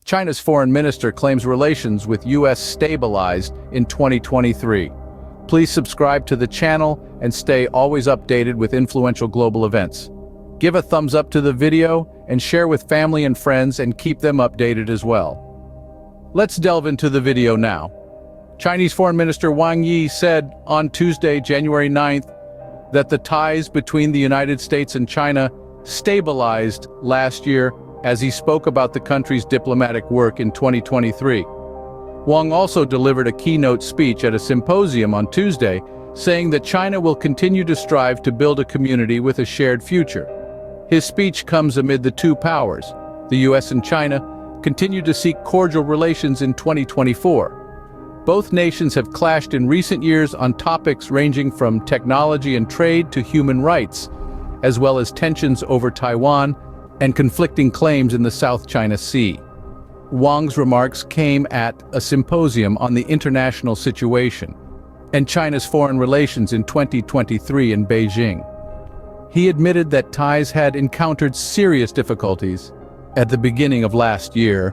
China's foreign minister claims relations with U.S. stabilized in 2023. Please subscribe to the channel and stay always updated with influential global events. Give a thumbs up to the video and share with family and friends and keep them updated as well. Let's delve into the video now. Chinese Foreign Minister Wang Yi said on Tuesday, January 9th, that the ties between the United States and China stabilized last year as he spoke about the country's diplomatic work in 2023. Wang also delivered a keynote speech at a symposium on Tuesday, saying that China will continue to strive to build a community with a shared future. His speech comes amid the two powers, the US and China, continue to seek cordial relations in 2024. Both nations have clashed in recent years on topics ranging from technology and trade to human rights, as well as tensions over Taiwan and conflicting claims in the South China Sea. Wang's remarks came at a symposium on the international situation and China's foreign relations in 2023 in Beijing. He admitted that ties had encountered serious difficulties at the beginning of last year,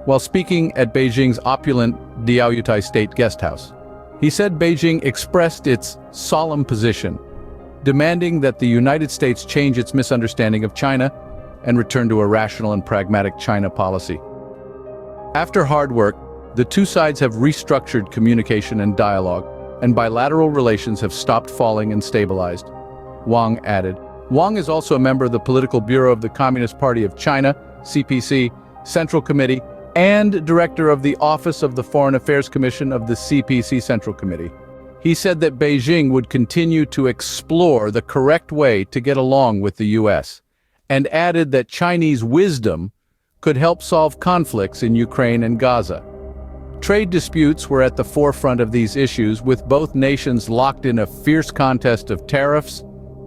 while speaking at Beijing's opulent Diaoyutai State Guesthouse. He said Beijing expressed its solemn position, demanding that the United States change its misunderstanding of China and return to a rational and pragmatic China policy. After hard work, the two sides have restructured communication and dialogue, and bilateral relations have stopped falling and stabilized, Wang added. Wang is also a member of the Political Bureau of the Communist Party of China, CPC, Central Committee, and director of the Office of the Foreign Affairs Commission of the CPC Central Committee. He said that Beijing would continue to explore the correct way to get along with the US, and added that Chinese wisdom could help solve conflicts in Ukraine and Gaza. Trade disputes were at the forefront of these issues, with both nations locked in a fierce contest of tariffs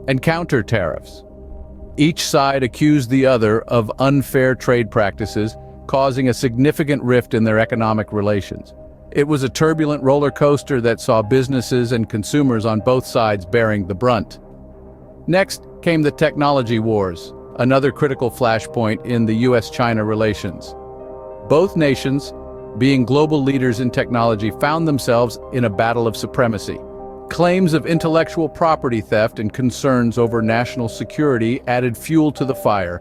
and counter-tariffs. Each side accused the other of unfair trade practices, causing a significant rift in their economic relations. It was a turbulent roller coaster that saw businesses and consumers on both sides bearing the brunt. Next came the technology wars, another critical flashpoint in the US-China relations. Both nations, being global leaders in technology, found themselves in a battle of supremacy. Claims of intellectual property theft and concerns over national security added fuel to the fire,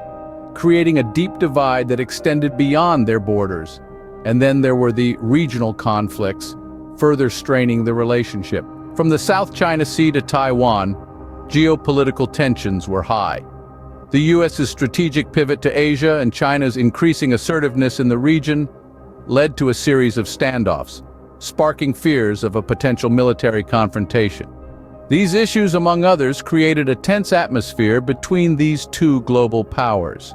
creating a deep divide that extended beyond their borders. And then there were the regional conflicts, further straining the relationship. From the South China Sea to Taiwan, geopolitical tensions were high. The US's strategic pivot to Asia and China's increasing assertiveness in the region led to a series of standoffs, sparking fears of a potential military confrontation. These issues, among others, created a tense atmosphere between these two global powers.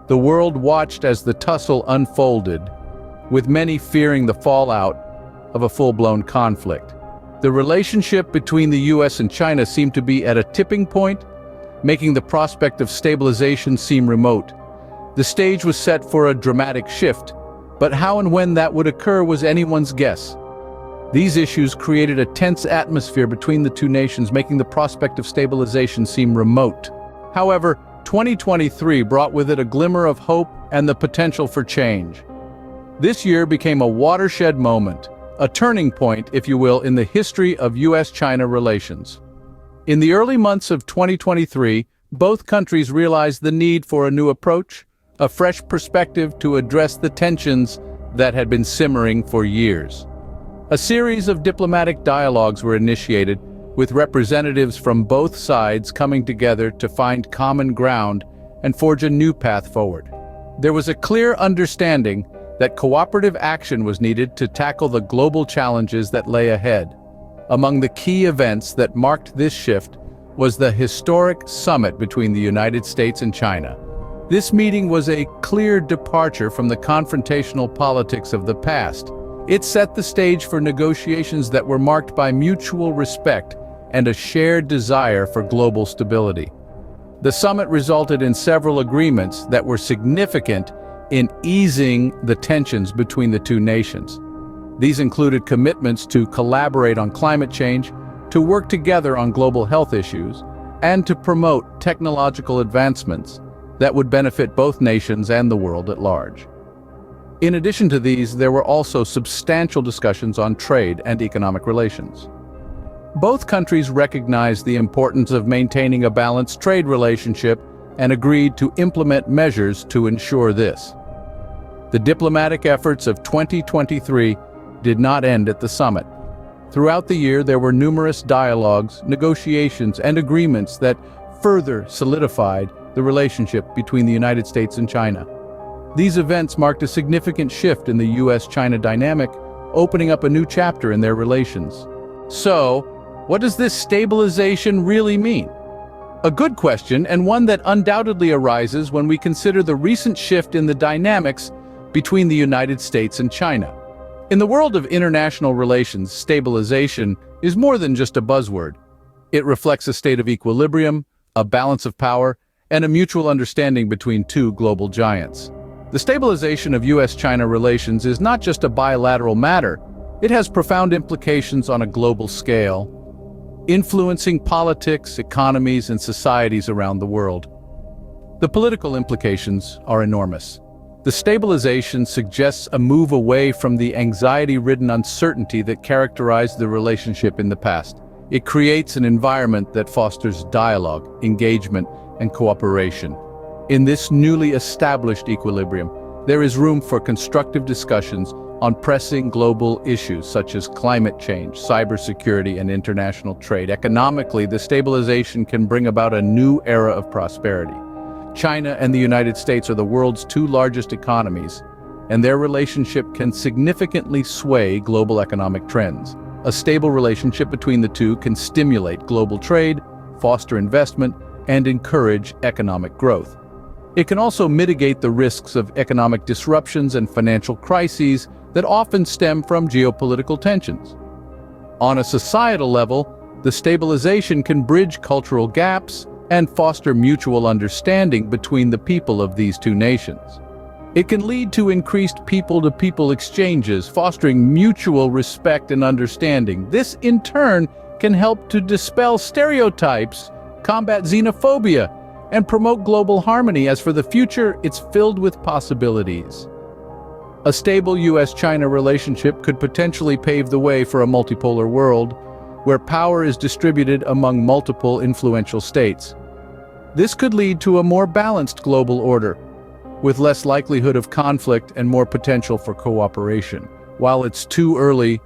The world watched as the tussle unfolded, with many fearing the fallout of a full-blown conflict. The relationship between the US and China seemed to be at a tipping point, making the prospect of stabilization seem remote. The stage was set for a dramatic shift, but how and when that would occur was anyone's guess. These issues created a tense atmosphere between the two nations, making the prospect of stabilization seem remote. However, 2023 brought with it a glimmer of hope and the potential for change. This year became a watershed moment, a turning point, if you will, in the history of US-China relations. In the early months of 2023, both countries realized the need for a new approach, a fresh perspective to address the tensions that had been simmering for years. A series of diplomatic dialogues were initiated, with representatives from both sides coming together to find common ground and forge a new path forward. There was a clear understanding that cooperative action was needed to tackle the global challenges that lay ahead. Among the key events that marked this shift was the historic summit between the United States and China. This meeting was a clear departure from the confrontational politics of the past. It set the stage for negotiations that were marked by mutual respect and a shared desire for global stability. The summit resulted in several agreements that were significant in easing the tensions between the two nations. These included commitments to collaborate on climate change, to work together on global health issues, and to promote technological advancements that would benefit both nations and the world at large. In addition to these, there were also substantial discussions on trade and economic relations. Both countries recognized the importance of maintaining a balanced trade relationship and agreed to implement measures to ensure this. The diplomatic efforts of 2023 did not end at the summit. Throughout the year, there were numerous dialogues, negotiations, and agreements that further solidified the relationship between the United States and China. These events marked a significant shift in the US-China dynamic, opening up a new chapter in their relations. So, what does this stabilization really mean? A good question, and one that undoubtedly arises when we consider the recent shift in the dynamics between the United States and China. In the world of international relations, stabilization is more than just a buzzword. It reflects a state of equilibrium, a balance of power, and a mutual understanding between two global giants. The stabilization of US-China relations is not just a bilateral matter. It has profound implications on a global scale, influencing politics, economies, and societies around the world. The political implications are enormous. The stabilization suggests a move away from the anxiety-ridden uncertainty that characterized the relationship in the past. It creates an environment that fosters dialogue, engagement, and cooperation. In this newly established equilibrium, there is room for constructive discussions on pressing global issues such as climate change, cybersecurity, and international trade. Economically, the stabilization can bring about a new era of prosperity. China and the United States are the world's two largest economies, and their relationship can significantly sway global economic trends. A stable relationship between the two can stimulate global trade, foster investment, and encourage economic growth. It can also mitigate the risks of economic disruptions and financial crises that often stem from geopolitical tensions. On a societal level, the stabilization can bridge cultural gaps and foster mutual understanding between the people of these two nations. It can lead to increased people-to-people exchanges, fostering mutual respect and understanding. This, in turn, can help to dispel stereotypes, combat xenophobia, and promote global harmony. As for the future, it's filled with possibilities. A stable US-China relationship could potentially pave the way for a multipolar world, where power is distributed among multiple influential states. This could lead to a more balanced global order, with less likelihood of conflict and more potential for cooperation. While it's too early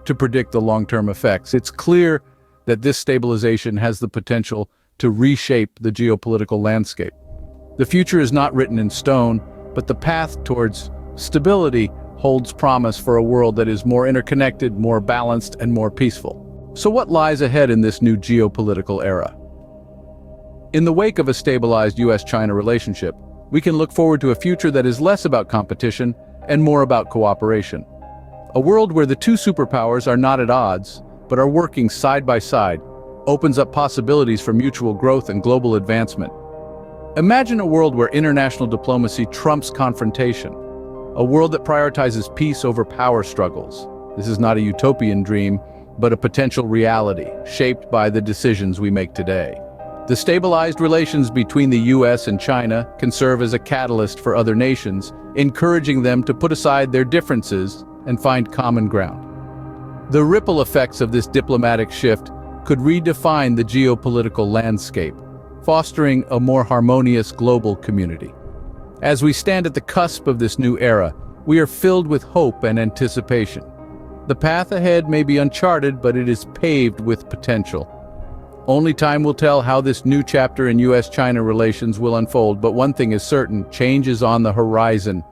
to predict the long-term effects, it's clear that this stabilization has the potential to reshape the geopolitical landscape. The future is not written in stone, but the path towards stability holds promise for a world that is more interconnected, more balanced, and more peaceful. So what lies ahead in this new geopolitical era? In the wake of a stabilized US-China relationship, we can look forward to a future that is less about competition and more about cooperation. A world where the two superpowers are not at odds, but are working side by side, opens up possibilities for mutual growth and global advancement. Imagine a world where international diplomacy trumps confrontation, a world that prioritizes peace over power struggles. This is not a utopian dream, but a potential reality, shaped by the decisions we make today. The stabilized relations between the US and China can serve as a catalyst for other nations, encouraging them to put aside their differences and find common ground. The ripple effects of this diplomatic shift could redefine the geopolitical landscape, fostering a more harmonious global community. As we stand at the cusp of this new era, we are filled with hope and anticipation. The path ahead may be uncharted, but it is paved with potential. Only time will tell how this new chapter in US-China relations will unfold, but one thing is certain: change is on the horizon.